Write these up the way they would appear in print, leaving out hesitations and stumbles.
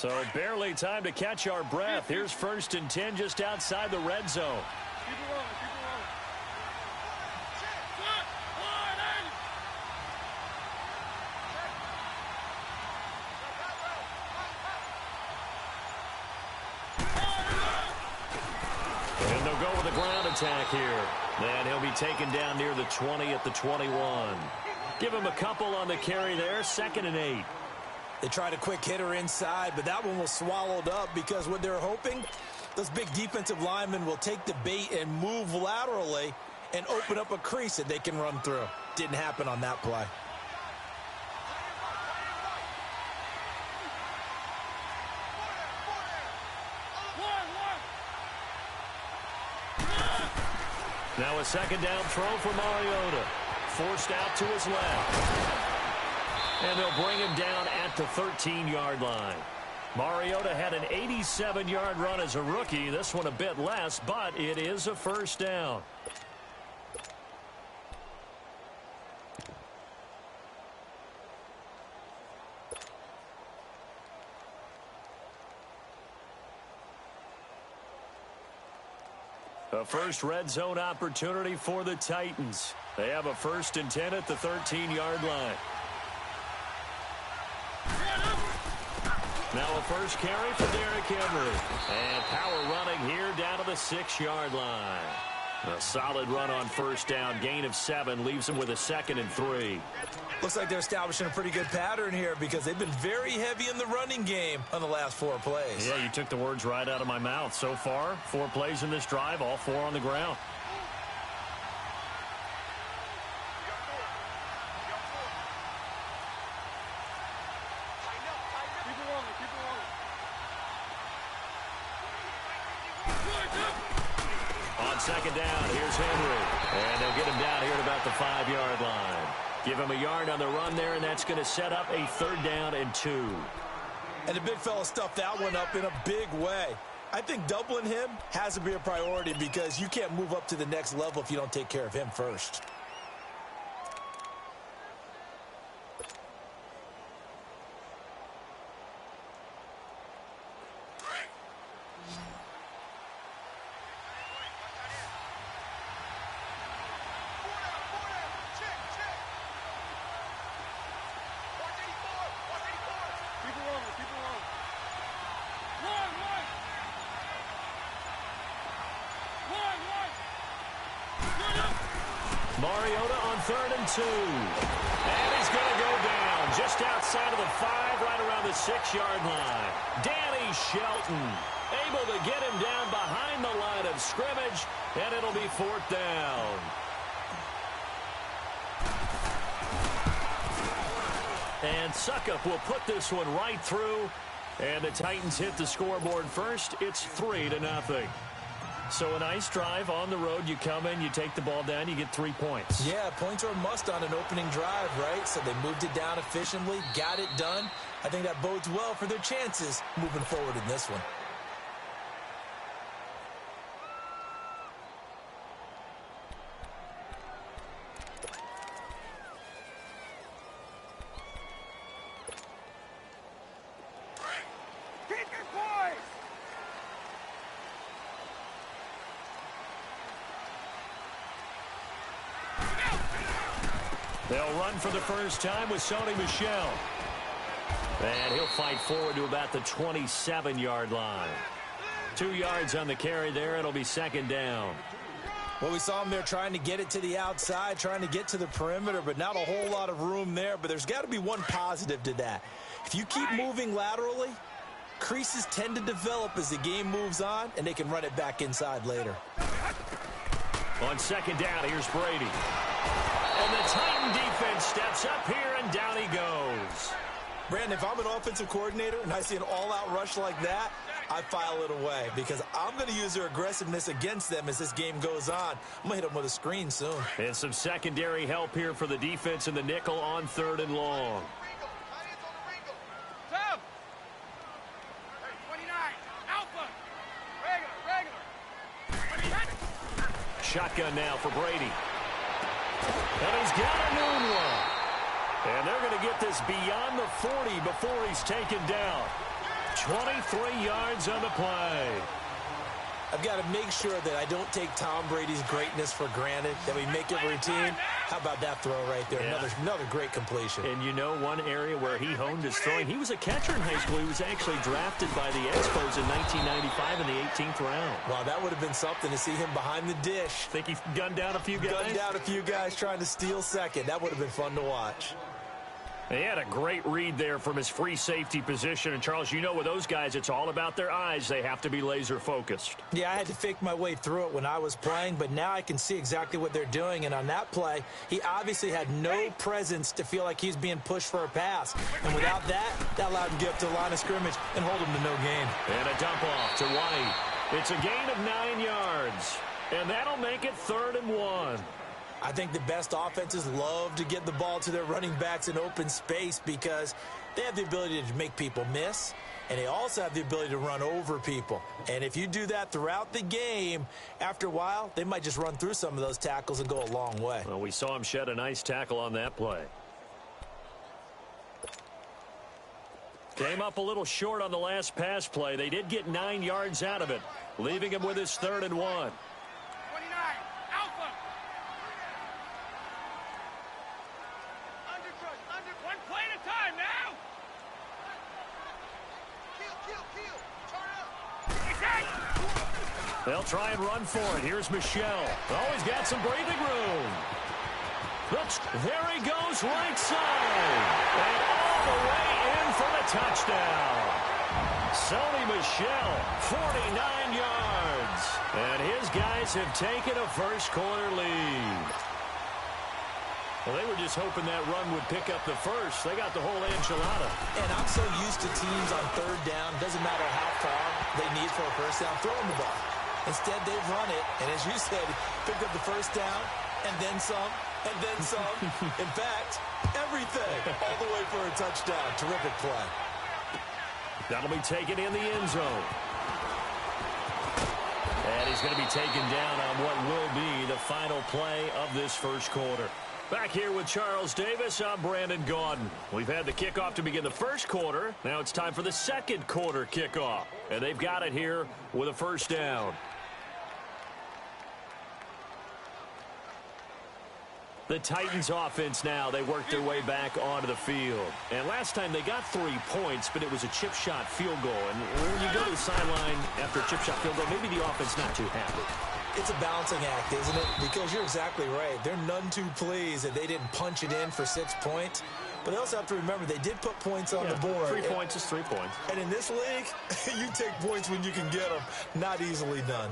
So barely time to catch our breath. Here's 1st and 10 just outside the red zone. Keep it rolling, keep it rolling. And they'll go with a ground attack here. And he'll be taken down near the 20 at the 21. Give him a couple on the carry there. 2nd and 8. They tried a quick hitter inside, but that one was swallowed up because what they're hoping, those big defensive linemen will take the bait and move laterally and open up a crease that they can run through. Didn't happen on that play. Now a 2nd down throw for Mariota. Forced out to his left. And they'll bring him down at the 13-yard line. Mariota had an 87-yard run as a rookie. This one a bit less, but it is a 1st down. A first red zone opportunity for the Titans. They have a 1st and 10 at the 13-yard line. Now a first carry for Derrick Henry. And power running here down to the 6-yard line. A solid run on 1st down. Gain of 7 leaves him with a 2nd and 3. Looks like they're establishing a pretty good pattern here because they've been very heavy in the running game on the last 4 plays. Yeah, you took the words right out of my mouth. So far, 4 plays in this drive, all 4 on the ground. On 2nd down, here's Henry. And they'll get him down here at about the 5-yard line. Give him a yard on the run there, and that's going to set up a 3rd down and 2. And the big fella stuffed that one up in a big way. I think doubling him has to be a priority because you can't move up to the next level if you don't take care of him first. Mariota on 3rd and 2. And he's going to go down just outside of the 5, right around the 6-yard line. Danny Shelton able to get him down behind the line of scrimmage, and it'll be 4th down. And Suckup will put this one right through, and the Titans hit the scoreboard first. It's 3-0. So a nice drive on the road. You come in, you take the ball down, you get 3 points. Yeah, points are a must on an opening drive, right? So they moved it down efficiently, got it done. I think that bodes well for their chances moving forward in this one. They'll run for the first time with Sony Michel. And he'll fight forward to about the 27-yard line. 2 yards on the carry there. It'll be 2nd down. Well, we saw him there trying to get it to the outside, trying to get to the perimeter, but not a whole lot of room there. But there's got to be one positive to that. If you keep moving laterally, creases tend to develop as the game moves on, and they can run it back inside later. On 2nd down, here's Brady. And the Titan defense steps up here, and down he goes. Brandon, if I'm an offensive coordinator and I see an all-out rush like that, I file it away because I'm going to use their aggressiveness against them as this game goes on. I'm going to hit them with a screen soon. And some secondary help here for the defense in the nickel on 3rd and long. Shotgun now for Brady. And he's got a noon one. And they're going to get this beyond the 40 before he's taken down. 23 yards on the play. I've got to make sure that I don't take Tom Brady's greatness for granted, that we make it routine. How about that throw right there? Yeah. Another great completion. And you know one area where he honed his throwing? He was a catcher in high school. He was actually drafted by the Expos in 1995 in the 18th round. Wow, that would have been something to see him behind the dish. Think he gunned down a few guys? Gunned down a few guys trying to steal second. That would have been fun to watch. He had a great read there from his free safety position. And, Charles, you know with those guys, it's all about their eyes. They have to be laser-focused. Yeah, I had to fake my way through it when I was playing, but now I can see exactly what they're doing. And on that play, he obviously had no presence to feel like he's being pushed for a pass. And without that, that allowed him to get up to the line of scrimmage and hold him to no gain. And a dump off to White. It's a gain of 9 yards. And that'll make it 3rd and 1. I think the best offenses love to get the ball to their running backs in open space because they have the ability to make people miss, and they also have the ability to run over people. And if you do that throughout the game, after a while, they might just run through some of those tackles and go a long way. Well, we saw him shed a nice tackle on that play. Came up a little short on the last pass play. They did get 9 yards out of it, leaving him with his 3rd and 1. They'll try and run for it. Here's Michelle. Oh, he's got some breathing room. Looks, there he goes, right side. And all the way in for the touchdown. Sony Michel, 49 yards. And his guys have taken a first-quarter lead. Well, they were just hoping that run would pick up the first. They got the whole enchilada. And I'm so used to teams on 3rd down, doesn't matter how far they need for a first down, throwing the ball. Instead, they've run it, and as you said, picked up the first down, and then some, and then some. In fact, everything, all the way for a touchdown. Terrific play. That'll be taken in the end zone. And he's going to be taken down on what will be the final play of this first quarter. Back here with Charles Davis, I'm Brandon Gaudin. We've had the kickoff to begin the first quarter. Now it's time for the second quarter kickoff. And they've got it here with a first down. The Titans offense now, they work their way back onto the field. And last time they got 3 points, but it was a chip shot field goal. And when you go to the sideline after a chip shot field goal, maybe the offense not too happy. It's a balancing act, isn't it? Because you're exactly right. They're none too pleased that they didn't punch it in for 6 points. But they also have to remember they did put points on the board. 3 points is 3 points. And in this league, you take points when you can get them. Not easily done.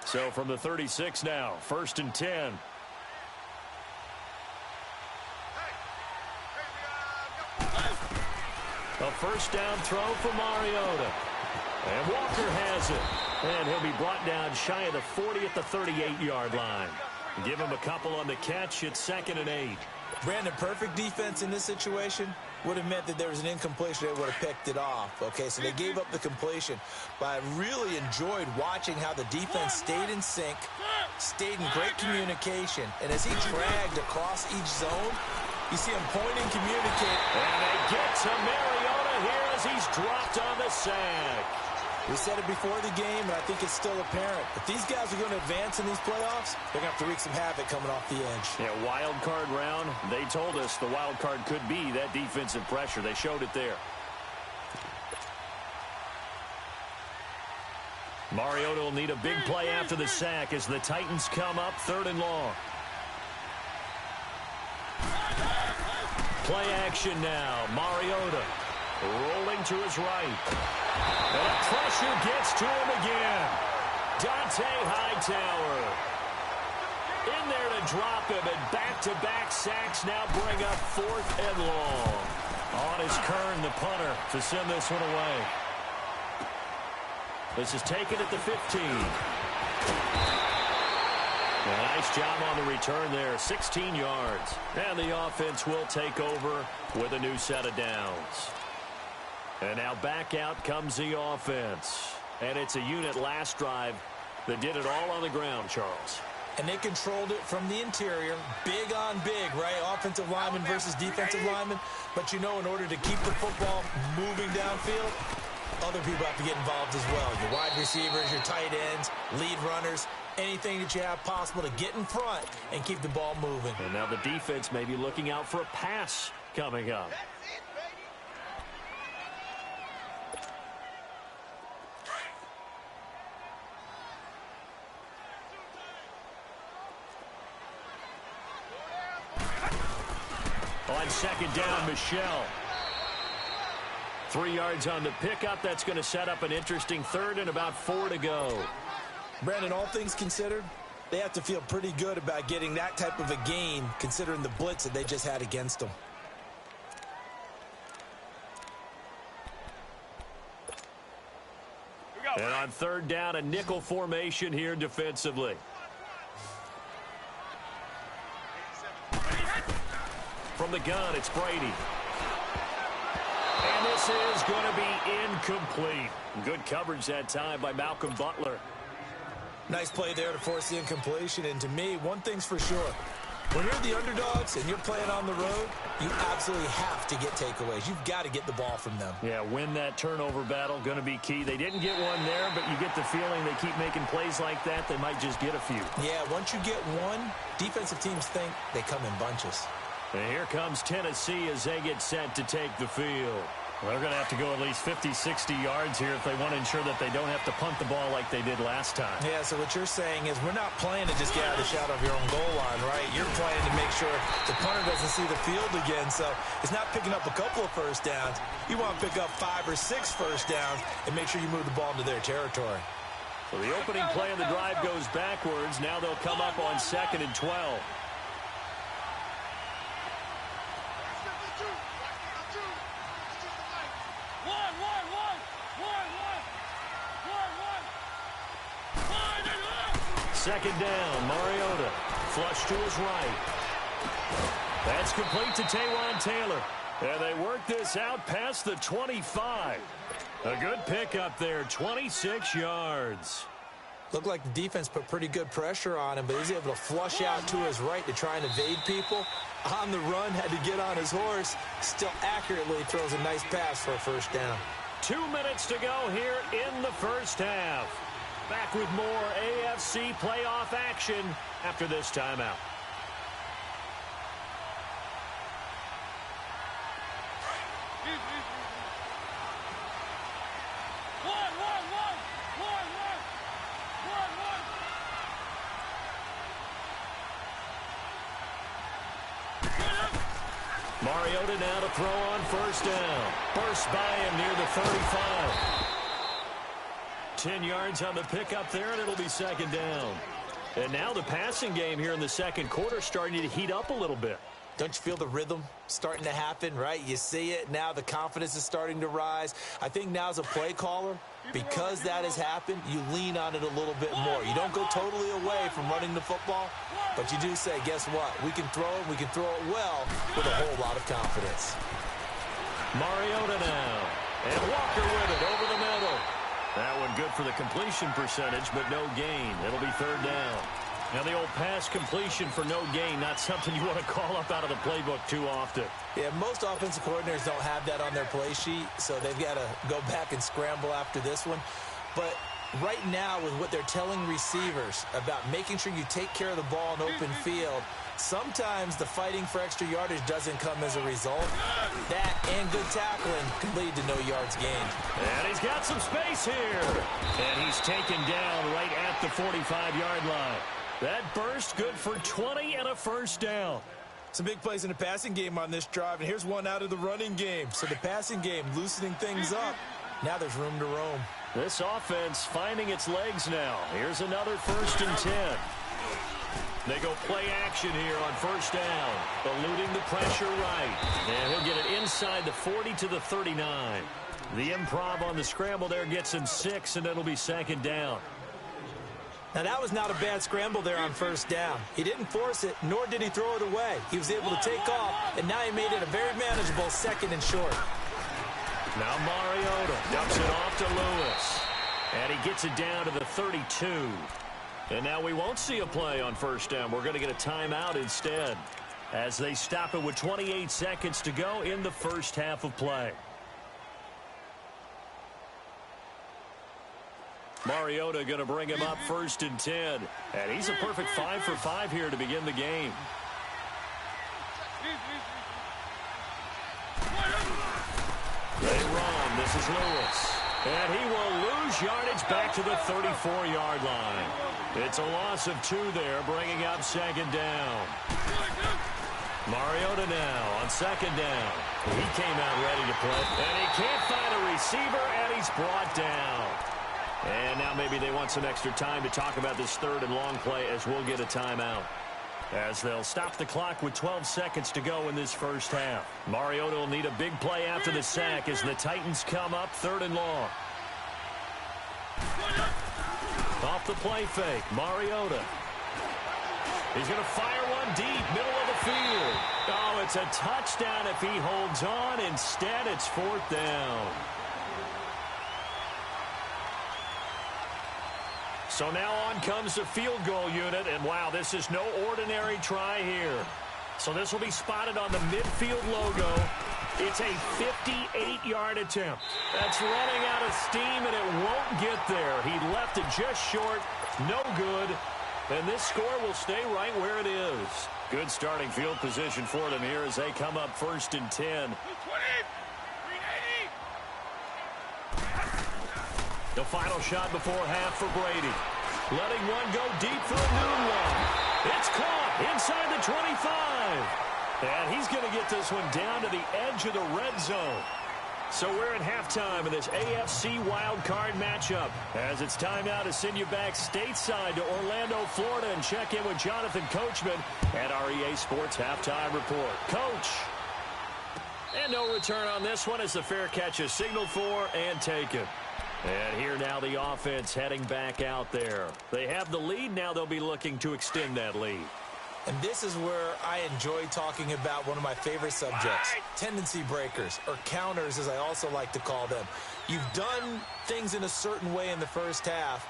So from the 36 now, 1st and 10. A first down throw for Mariota. And Walker has it. And he'll be brought down shy of the 40 at the 38-yard line. Give him a couple on the catch. It's 2nd and 8. Brandon, perfect defense in this situation would have meant that there was an incompletion. They would have picked it off. Okay, so they gave up the completion. But I really enjoyed watching how the defense stayed in sync, stayed in great communication. And as he dragged across each zone, you see him pointing, communicating. And they get to Mariota here as he's dropped on the sack. We said it before the game, and I think it's still apparent. If these guys are going to advance in these playoffs, they're going to have to wreak some havoc coming off the edge. Yeah, wild card round. They told us the wild card could be that defensive pressure. They showed it there. Mariota will need a big play after the sack as the Titans come up 3rd and long. Play action now. Mariota rolling to his right. And the pressure gets to him again. Dante Hightower in there to drop him, and back-to-back sacks now bring up 4th and long. On is Kern, the punter, to send this one away. This is taken at the 15. A nice job on the return there, 16 yards. And the offense will take over with a new set of downs. And now back out comes the offense. And it's a unit last drive that did it all on the ground, Charles. And they controlled it from the interior, big on big, right? Offensive lineman versus defensive lineman. But, in order to keep the football moving downfield, other people have to get involved as well. Your wide receivers, your tight ends, lead runners, anything that you have possible to get in front and keep the ball moving. And now the defense may be looking out for a pass coming up. On second down, Michelle. 3 yards on the pickup. That's going to set up an interesting third and about 4 to go. Brandon, all things considered, they have to feel pretty good about getting that type of a gain considering the blitz that they just had against them. And on third down, a nickel formation here defensively. From the gun, it's Brady. And this is going to be incomplete. Good coverage that time by Malcolm Butler. Nice play there to force the incompletion. And to me, one thing's for sure. When you're the underdogs and you're playing on the road, you absolutely have to get takeaways. You've got to get the ball from them. Yeah, win that turnover battle, going to be key. They didn't get one there, but you get the feeling they keep making plays like that, they might just get a few. Yeah, once you get one, defensive teams think they come in bunches. And here comes Tennessee as they get set to take the field. Well, they're going to have to go at least 50, 60 yards here if they want to ensure that they don't have to punt the ball like they did last time. Yeah, so what you're saying is we're not playing to just get out of the shadow of your own goal line, right? You're playing to make sure the punter doesn't see the field again. So it's not picking up a couple of first downs. You want to pick up 5 or 6 first downs and make sure you move the ball into their territory. So the opening play of the drive goes backwards. Now they'll come up on 2nd and 12. Second down, Mariota. Flush to his right. That's complete to Taywan Taylor. And they work this out past the 25. A good pickup there, 26 yards. Looked like the defense put pretty good pressure on him, but he was able to flush out to his right to try and evade people. On the run, had to get on his horse. Still accurately throws a nice pass for a first down. 2 minutes to go here in the first half. Back with more AFC playoff action after this timeout. Mariota now to throw on first down. Burst by him near the 35. 10 yards on the pickup there, and it'll be second down. And now the passing game here in the second quarter starting to heat up a little bit. Don't you feel the rhythm starting to happen, right? You see it. Now the confidence is starting to rise. I think now as a play caller, because that has happened, you lean on it a little bit more. You don't go totally away from running the football, but you do say, guess what? We can throw it. We can throw it well with a whole lot of confidence. Mariota now. And Walker with it over the middle. That one good for the completion percentage, but no gain. It'll be third down. Now the old pass completion for no gain, not something you want to call up out of the playbook too often. Yeah, most offensive coordinators don't have that on their play sheet, so they've got to go back and scramble after this one. But right now, with what they're telling receivers about making sure you take care of the ball in open field, sometimes the fighting for extra yardage doesn't come as a result. That and good tackling can lead to no yards gained. And he's got some space here. And he's taken down right at the 45-yard line. That burst good for 20 and a first down. Some big plays in the passing game on this drive, and here's one out of the running game. So the passing game loosening things up. Now there's room to roam. This offense finding its legs now. Here's another 1st and 10. They go play action here on first down. Eluding the pressure right. And he'll get it inside the 40 to the 39. The improv on the scramble there gets him 6, and it'll be second down. Now, that was not a bad scramble there on first down. He didn't force it, nor did he throw it away. He was able to take off, and now he made it a very manageable 2nd and short. Now Mariota dumps it off to Lewis. And he gets it down to the 32. And now we won't see a play on first down. We're going to get a timeout instead as they stop it with 28 seconds to go in the first half of play. Mariota going to bring him up 1st and 10. And he's a perfect 5 for 5 here to begin the game. They run. This is Lewis. And he will lose yardage back to the 34-yard line. It's a loss of 2 there, bringing up 2nd down. Mariota now on 2nd down. He came out ready to play. And he can't find a receiver, and he's brought down. And now maybe they want some extra time to talk about this 3rd and long play as we'll get a timeout. As they'll stop the clock with 12 seconds to go in this first half. Mariota will need a big play after the sack as the Titans come up 3rd and long. Off the play fake, Mariota. He's going to fire one deep, middle of the field. Oh, it's a touchdown if he holds on. Instead, it's 4th down. So now on comes the field goal unit, and wow, this is no ordinary try here. So this will be spotted on the midfield logo. It's a 58-yard attempt. That's running out of steam, and it won't get there. He left it just short, no good, and this score will stay right where it is. Good starting field position for them here as they come up 1st and 10. The final shot before half for Brady. Letting one go deep for a noon one. It's caught inside the 25. And he's going to get this one down to the edge of the red zone. So we're at halftime in this AFC wildcard matchup. As it's time now to send you back stateside to Orlando, Florida, and check in with Jonathan Coachman at our EA Sports Halftime Report. Coach. And no return on this one as the fair catch is signaled for and taken. And here now the offense heading back out there. They have the lead. Now they'll be looking to extend that lead. And this is where I enjoy talking about one of my favorite subjects, tendency breakers, or counters as I also like to call them. You've done things in a certain way in the first half,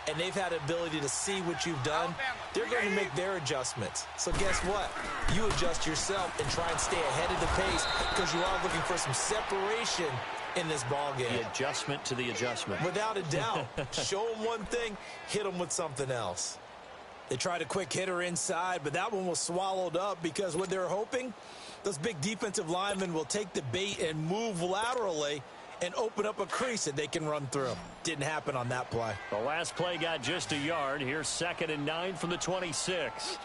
and they've had the ability to see what you've done. They're going to make their adjustments. So guess what? You adjust yourself and try and stay ahead of the pace because you are looking for some separation in this ball game. The adjustment to the adjustment. Without a doubt. Show them one thing, hit them with something else. They tried a quick hitter inside, but that one was swallowed up because what they're hoping, those big defensive linemen will take the bait and move laterally and open up a crease that they can run through. Didn't happen on that play. The last play got just a yard. Here's 2nd and 9 from the 26.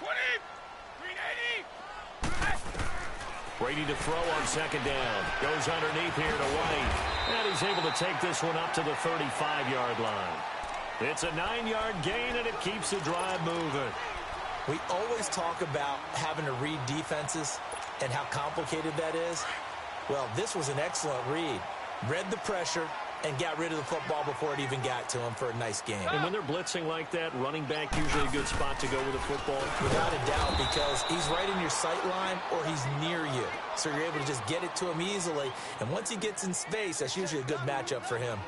Brady to throw on 2nd down. Goes underneath here to White. And he's able to take this one up to the 35-yard line. It's a 9-yard gain, and it keeps the drive moving. We always talk about having to read defenses and how complicated that is. Well, this was an excellent read. Read the pressure and got rid of the football before it even got to him for a nice game. And when they're blitzing like that, running back usually a good spot to go with the football. Without a doubt, because he's right in your sight line or he's near you. So you're able to just get it to him easily. And once he gets in space, that's usually a good matchup for him.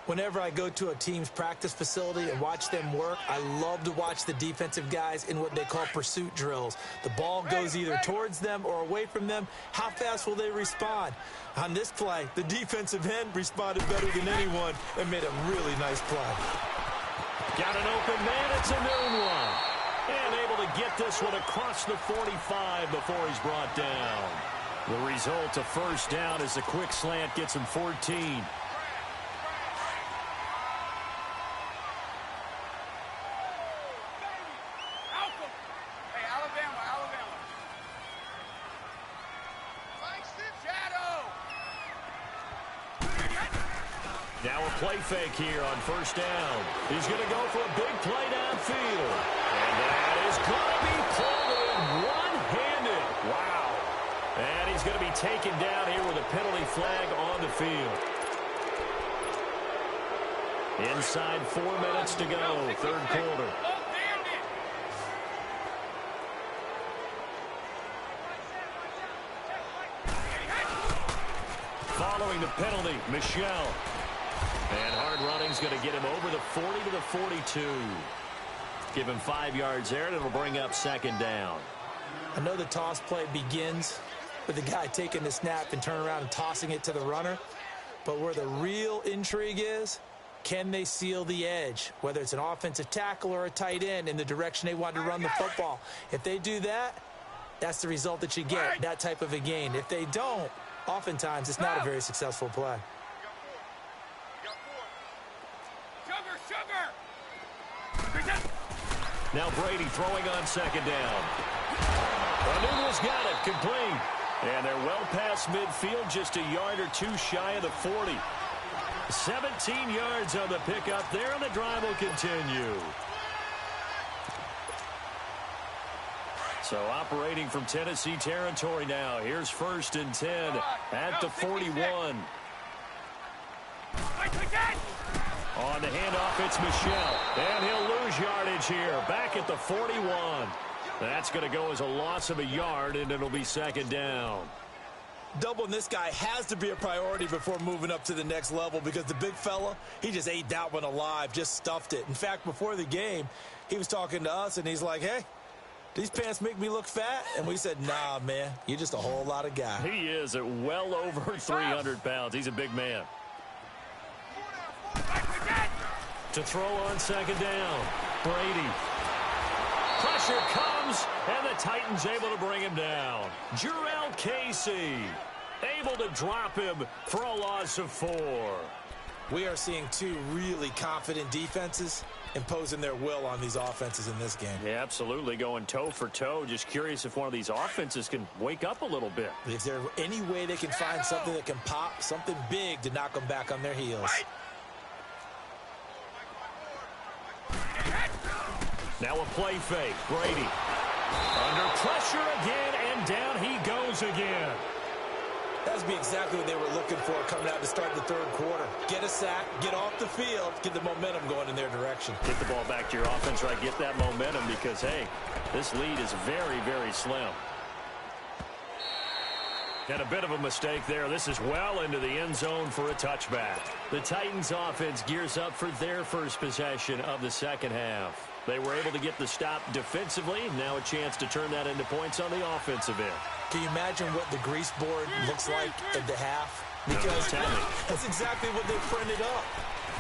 Whenever I go to a team's practice facility and watch them work, I love to watch the defensive guys in what they call pursuit drills. The ball goes either towards them or away from them. How fast will they respond? On this play, the defensive end responded better than anyone and made a really nice play. Got an open man. It's a noon one. And able to get this one across the 45 before he's brought down. The result, a first down as a quick slant gets him 14. Now a play fake here on first down. He's going to go for a big play downfield. And that is going to be pulled in one-handed. Wow. And he's going to be taken down here with a penalty flag on the field. Inside 4 minutes to go, third quarter. Following the penalty, Michelle. And hard running's going to get him over the 40 to the 42. Give him 5 yards there, and it'll bring up second down. I know the toss play begins with the guy taking the snap and turning around and tossing it to the runner. But where the real intrigue is, can they seal the edge, whether it's an offensive tackle or a tight end, in the direction they want to run the football? If they do that, that's the result that you get, that type of a gain. If they don't, oftentimes it's not a very successful play. Now Brady throwing on second down. O'Neill's got it, complete. And they're well past midfield, just a yard or two shy of the 40. 17 yards on the pickup there, and the drive will continue. So operating from Tennessee territory now. Here's 1st and 10 at the 41. On the handoff, it's Michel. And he'll lose yardage here. Back at the 41. That's going to go as a loss of a yard, and it'll be second down. Doubling this guy has to be a priority before moving up to the next level, because the big fella, he just ate that one alive, just stuffed it. In fact, before the game, he was talking to us, and he's like, hey, these pants make me look fat? And we said, nah, man, you're just a whole lot of guy. He is at well over 300 pounds. He's a big man. To throw on second down, Brady. Pressure comes, and the Titans able to bring him down. Jurrell Casey able to drop him for a loss of 4. We are seeing two really confident defenses imposing their will on these offenses in this game. Yeah, absolutely, going toe for toe. Just curious if one of these offenses can wake up a little bit. Is there any way they can find something that can pop, something big to knock them back on their heels? Now a play fake. Brady under pressure again, and down he goes again. That would be exactly what they were looking for coming out to start the third quarter. Get a sack, get off the field, get the momentum going in their direction. Get the ball back to your offense, right? Get that momentum, because, hey, this lead is very, very slim. And a bit of a mistake there. This is well into the end zone for a touchback. The Titans offense gears up for their first possession of the second half. They were able to get the stop defensively. Now a chance to turn that into points on the offensive end. Can you imagine what the grease board looks like at the half? Because that's exactly what they printed up.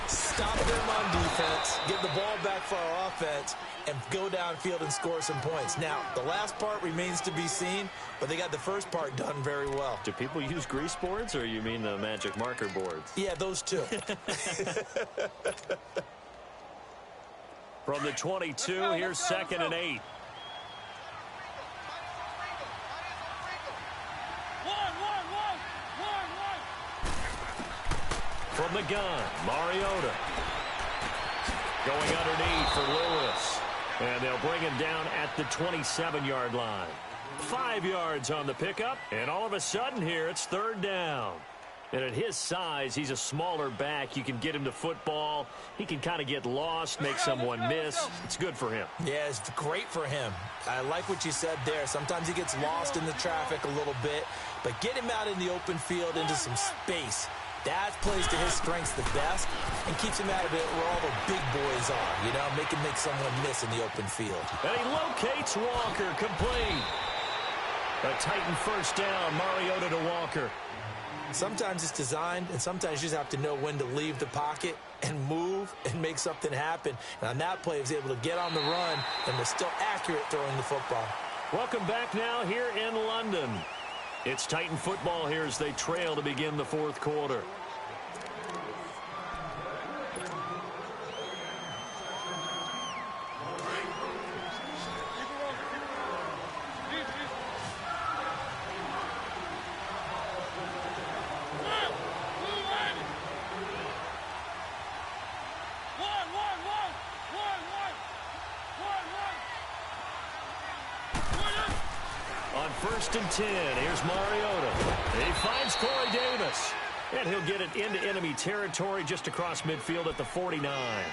Stop them on defense, get the ball back for our offense, and go downfield and score some points. Now, the last part remains to be seen, but they got the first part done very well. Do people use grease boards, or you mean the magic marker boards? Yeah, those two. From the 22, here's 2nd and 8. From the gun, Mariota. Going underneath for Lewis. And they'll bring him down at the 27-yard line. 5 yards on the pickup, and all of a sudden here, it's 3rd down. And at his size, he's a smaller back. You can get him to football. He can kind of get lost, make someone miss. It's good for him. Yeah, it's great for him. I like what you said there. Sometimes he gets lost in the traffic a little bit, but get him out in the open field into some space. That plays to his strengths the best and keeps him out of it where all the big boys are, you know, make someone miss in the open field. And he locates Walker, complete. A Titan first down, Mariota to Walker. Sometimes it's designed, and sometimes you just have to know when to leave the pocket and move and make something happen. And on that play, he was able to get on the run and was still accurate throwing the football. Welcome back now here in London. It's Titan football here as they trail to begin the 4th quarter. On 1st and 10, here's Mariota. He finds Corey Davis. And he'll get it into enemy territory just across midfield at the 49.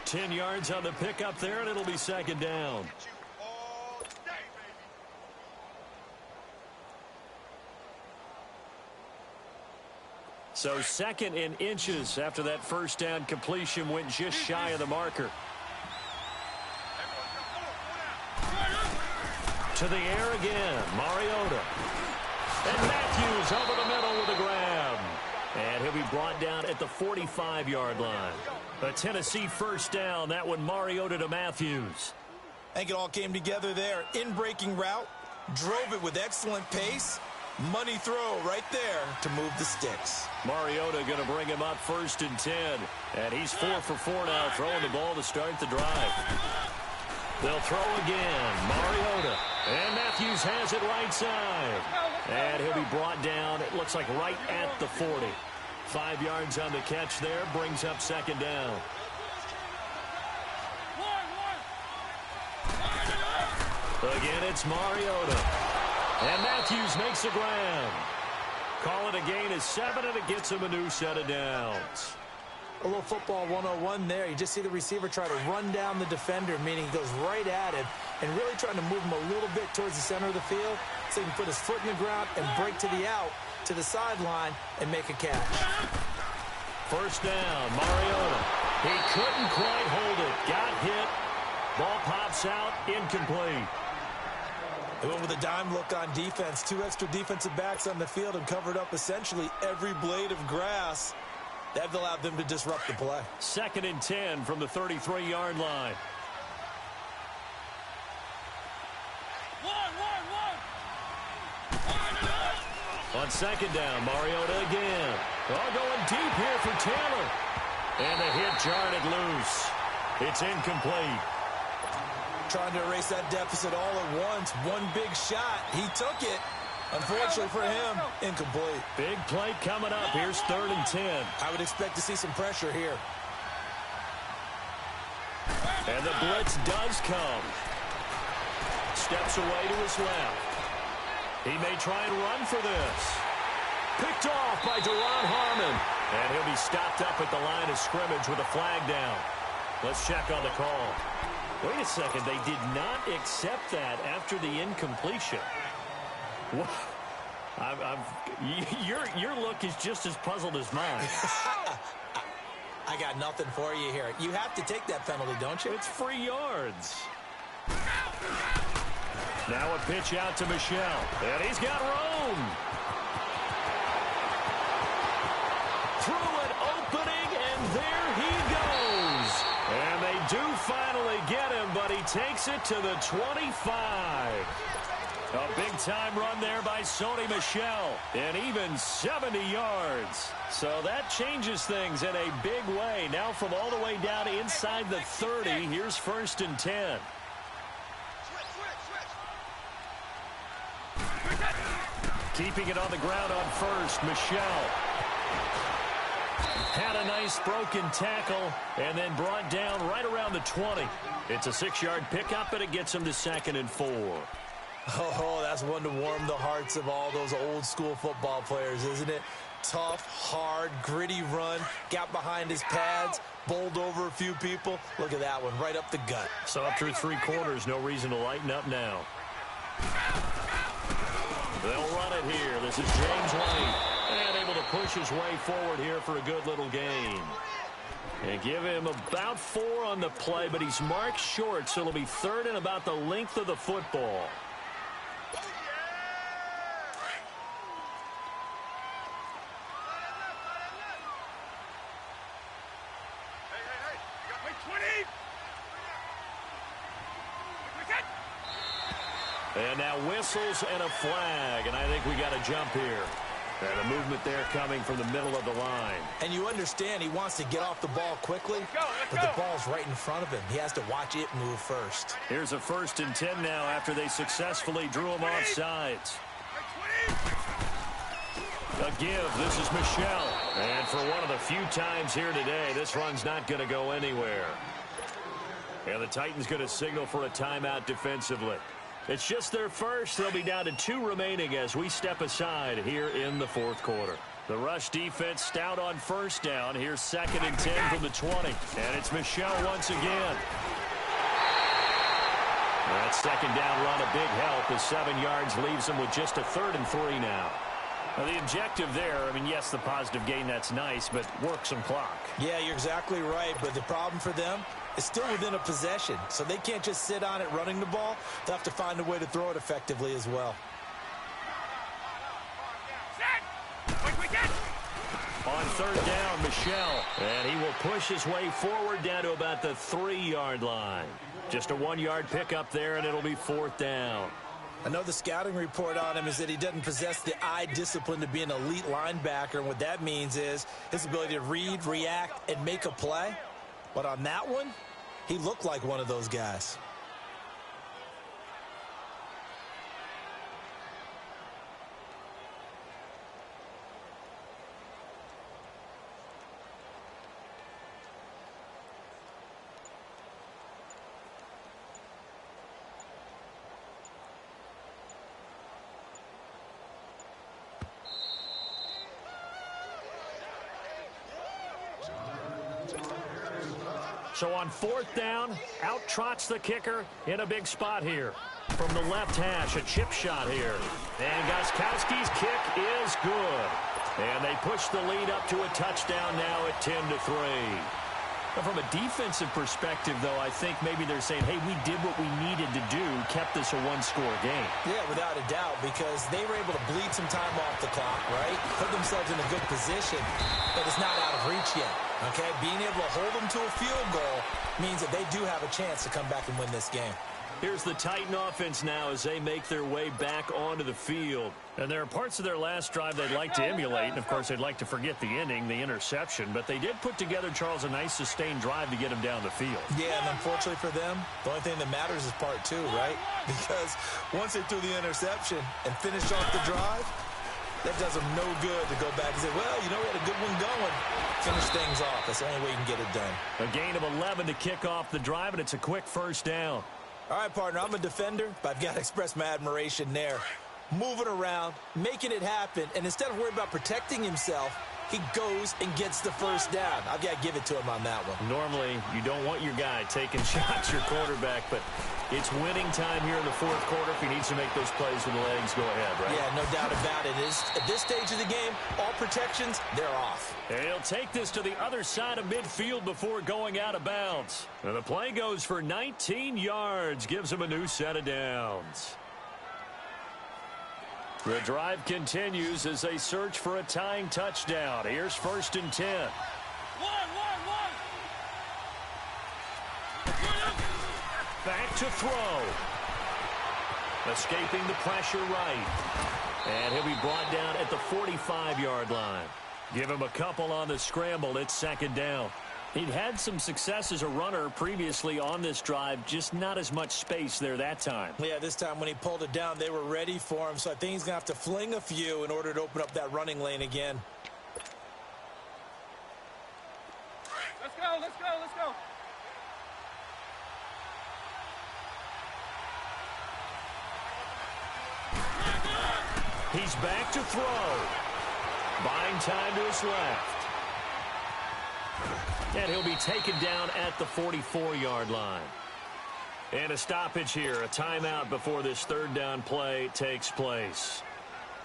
10 yards on the pickup there, and it'll be 2nd down. So 2nd and inches after that first down completion went just shy of the marker. To the air again. Mariota. And Matthews over the middle with a grab. And he'll be brought down at the 45-yard line. A Tennessee first down. That one Mariota to Matthews. I think it all came together there. In-breaking route. Drove it with excellent pace. Money throw right there to move the sticks. Mariota going to bring him up 1st and 10. And he's 4 for 4 now, throwing the ball to start the drive. They'll throw again. Mariota. And Matthews has it right side. And he'll be brought down, it looks like right at the 40. 5 yards on the catch there, brings up 2nd down. Again, it's Mariota. And Matthews makes the grab. Call it a gain of 7, and it gets him a new set of downs. A little football 101 there. You just see the receiver try to run down the defender, meaning he goes right at him, and really trying to move him a little bit towards the center of the field so he can put his foot in the ground and break to the out, to the sideline, and make a catch. First down, Mariota. He couldn't quite hold it. Got hit. Ball pops out, incomplete. They went with a dime look on defense. 2 extra defensive backs on the field and covered up essentially every blade of grass. That allowed them to disrupt the play. 2nd and 10 from the 33-yard line. On 2nd down, Mariota again. Oh, going deep here for Taylor. And the hit jarred it loose. It's incomplete. Trying to erase that deficit all at once. One big shot. He took it. Unfortunately for him, incomplete. Big play coming up. Here's 3rd and 10. I would expect to see some pressure here. And the blitz does come. Steps away to his left. He may try and run for this. Picked off by Deron Harmon. And he'll be stopped up at the line of scrimmage with a flag down. Let's check on the call. Wait a second. They did not accept that after the incompletion. What? Your look is just as puzzled as mine. I got nothing for you here. You have to take that penalty, don't you? It's free yards. Now a pitch out to Michel. And he's got room. Through an opening, and there he goes. And they do finally get him, but he takes it to the 25. A big-time run there by Sony Michel, and even 70 yards. So that changes things in a big way. Now from all the way down inside the 30, here's 1st and 10. Keeping it on the ground on 1st, Michel. Had a nice broken tackle, and then brought down right around the 20. It's a 6-yard pickup, and it gets him to 2nd and 4. Oh, that's one to warm the hearts of all those old-school football players, isn't it? Tough, hard, gritty run, got behind his pads, bowled over a few people. Look at that one, right up the gut. So up through 3 quarters, no reason to lighten up now. They'll run it here. This is James White, and able to push his way forward here for a good little gain. And give him about 4 on the play, but he's marked short, so it'll be 3rd and about the length of the football. And now whistles and a flag, and I think we got a jump here. And a movement there coming from the middle of the line. And you understand he wants to get off the ball quickly, but the ball's right in front of him. He has to watch it move first. Here's a 1st and 10 now after they successfully drew him off sides. A give. This is Michel. And for one of the few times here today, this run's not going to go anywhere. And the Titans going to signal for a timeout defensively. It's just their first. They'll be down to 2 remaining as we step aside here in the 4th quarter. The rush defense stout on 1st down. Here's 2nd and 10 from the 20. And it's Michel once again. That 2nd down run a big help as 7 yards leaves them with just a 3rd and 3 now. Well, the objective there, I mean, yes, the positive gain, that's nice, but work some clock. Yeah, you're exactly right, but the problem for them is still within a possession, so they can't just sit on it running the ball. They'll have to find a way to throw it effectively as well. On third down, Michel, and he will push his way forward down to about the 3-yard line. Just a 1-yard pickup there, and it'll be fourth down. I know the scouting report on him is that he doesn't possess the eye discipline to be an elite linebacker, and what that means is his ability to read, react, and make a play. But on that one, he looked like one of those guys. So on fourth down, out trots the kicker in a big spot here. From the left hash, a chip shot here. And Gostkowski's kick is good. And they push the lead up to a touchdown now at 10-3. But from a defensive perspective, though, I think maybe they're saying, hey, we did what we needed to do, kept this a one-score game. Yeah, without a doubt, because they were able to bleed some time off the clock, right? Put themselves in a good position, but it's not out of reach yet. Okay, being able to hold them to a field goal means that they do have a chance to come back and win this game. Here's the Titan offense now as they make their way back onto the field. And there are parts of their last drive they'd like to emulate. And, of course, they'd like to forget the ending, the interception. But they did put together, Charles, a nice sustained drive to get them down the field. Yeah, and unfortunately for them, the only thing that matters is part two, right? Because once they threw the interception and finished off the drive, that does them no good to go back and say, well, you know, we had a good one going. Finish things off. That's the only way you can get it done. A gain of 11 to kick off the drive, and it's a quick first down. All right, partner, I'm a defender, but I've got to express my admiration there. Moving around, making it happen, and instead of worrying about protecting himself, he goes and gets the first down. I've got to give it to him on that one. Normally, you don't want your guy taking shots, your quarterback, but it's winning time here in the fourth quarter. If he needs to make those plays with the legs, go ahead, right? Yeah, no doubt about it. At this stage of the game, all protections, they're off. And he'll take this to the other side of midfield before going out of bounds. And the play goes for 19 yards, gives him a new set of downs. The drive continues as they search for a tying touchdown. Here's first and 10. Back to throw. Escaping the pressure right. And he'll be brought down at the 45-yard line. Give him a couple on the scramble. It's second down. He'd had some success as a runner previously on this drive, just not as much space there that time. Yeah, this time when he pulled it down, they were ready for him, so I think he's going to have to fling a few in order to open up that running lane again. Let's go, let's go, let's go. He's back to throw. Buying time to his left. And he'll be taken down at the 44-yard line. And a stoppage here, a timeout before this third down play takes place.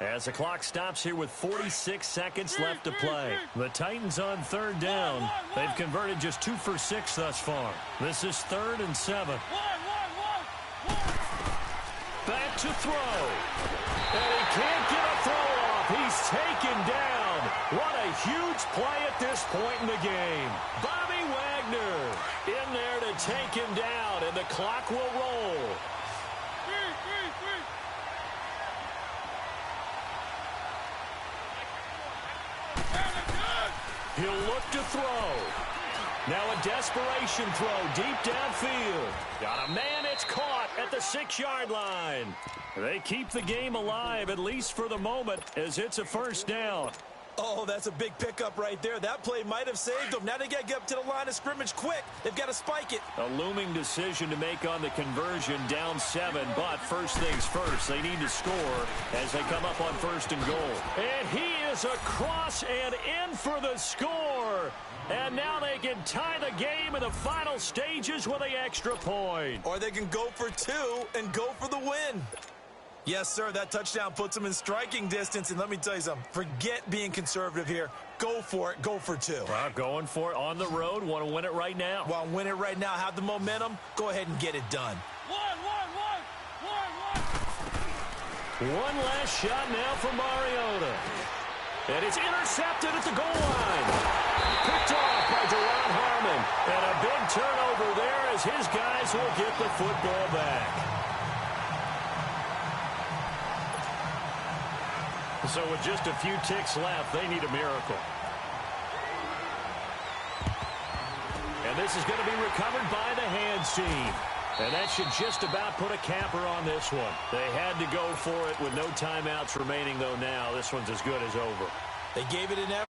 As the clock stops here with 46 seconds left to play. The Titans on third down. They've converted just 2 for 6 thus far. This is 3rd and 7. Back to throw. And he can't get a throw off. He's taken down. What a huge play at this point in the game. Bobby Wagner in there to take him down, and the clock will roll. He'll look to throw. Now a desperation throw deep downfield. Got a man, it's caught at the 6-yard line. They keep the game alive, at least for the moment, as it's a first down. Oh, that's a big pickup right there. That play might have saved them. Now they got to get up to the line of scrimmage quick. They've got to spike it. A looming decision to make on the conversion, down 7. But first things first, they need to score as they come up on 1st and goal. And he is across and in for the score. And now they can tie the game in the final stages with the extra point. Or they can go for 2 and go for the win. Yes, sir. That touchdown puts them in striking distance. And let me tell you something. Forget being conservative here. Go for it. Go for two. Well, going for it on the road. Want to win it right now. Want to win it right now. Have the momentum. Go ahead and get it done. One last shot now for Mariota. And it's intercepted at the goal line. Picked off by Jerron Harmon. And a big turnover there as his guys will get the football back. So with just a few ticks left, they need a miracle. And this is going to be recovered by the hands team. And that should just about put a capper on this one. They had to go for it with no timeouts remaining, though now. This one's as good as over. They gave it an effort.